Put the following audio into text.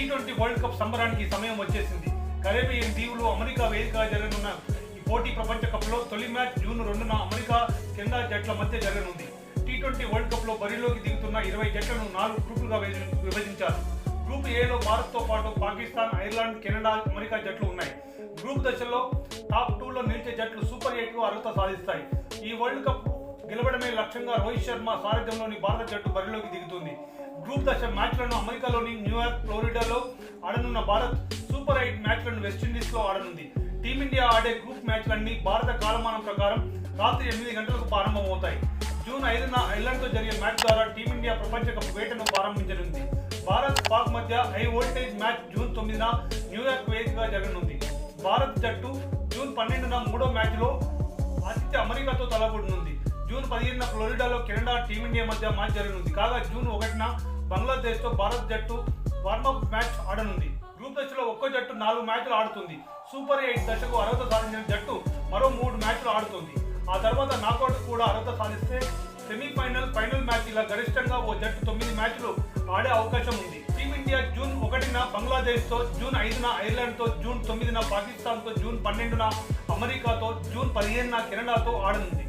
T20 world cup సంబరానికి సమయం వచ్చేసింది. Caribbean దీవులు అమెరికా వేదికగా జరగనున్న ఈ పోటీ ప్రపంచ కప్లో తొలి మ్యాచ్ జూన్ 2న అమెరికా కెనడా జట్ల మధ్య జరగనుంది. T20 వరల్డ్ కప్లో బరిలోకి దిగుతున్న 20 జట్లను 4 గ్రూపులుగా విభజించారు. గ్రూప్ ఏలో భారత్తో పాటు పాకిస్తాన్, ఐర్లాండ్, కెనడా, అమెరికా జట్లు ఉన్నాయి. గ్రూప్ దశలో టాప్ 2లో నిలిచే జట్లు సూపర్ 8కు అర్హత సాధిస్తాయి. ఈ వరల్డ్ కప్ గెలవడమే లక్ష్యంగా రోహిత్ శర్మ సారథ్యంలోని భారత జట్టు బరిలోకి దిగుతుంది. గ్రూప్ దశ మ్యాచ్లను అమెరికాలోని న్యూయార్క్, ఫ్లోరిడాలో ఆడనున్న భారత్ సూపర్ 8 మ్యాచ్లను వెస్టిండీస్లో ఆడనుంది. టీమిండియా ఆడే గ్రూప్ మ్యాచ్లన్నీ భారత కాలమానం ప్రకారం రాత్రి 8 గంటలకు ప్రారంభమవుతాయి. జూన్ 5న ఐర్లాండ్తో జరిగే మ్యాచ్ ద్వారా టీమిండియా ప్రపంచ కప్ వేటను ప్రారంభించనుంది. భారత్, పాక్ మధ్య హై వోల్టేజ్ మ్యాచ్ జూన్ 9న న్యూయార్క్ వేదికగా జరగనుంది. భారత్ జట్టు జూన్ 12న మూడో మ్యాచ్లో ఆతిథ్య అమెరికాతో తలపడనుంది. జూన్ 15న ఫ్లోరిడాలో కెనడా, టీమిండియా మధ్య మ్యాచ్ జరగనుంది. కాగా జూన్ 1న బంగ్లాదేశ్తో భారత్ జట్టు వార్మప్ మ్యాచ్ ఆడనుంది. గ్రూప్ దశలో ఒక్కో జట్టు 4 మ్యాచ్లు ఆడుతుంది. సూపర్ 8 దశకు అర్హత సాధించిన జట్టు మరో 3 మ్యాచ్లు ఆడుతుంది. ఆ తర్వాత నాకౌట్ కూడా అర్హత సాధిస్తే సెమీఫైనల్, ఫైనల్ మ్యాచ్ ఇలా గరిష్టంగా ఓ జట్టు 9 మ్యాచ్లు ఆడే అవకాశం ఉంది. టీమిండియా జూన్ 1న బంగ్లాదేశ్తో, జూన్ 5న ఐర్లాండ్తో, జూన్ 9న పాకిస్తాన్తో, జూన్ 12న అమెరికాతో, జూన్ 15న కెనడాతో ఆడనుంది.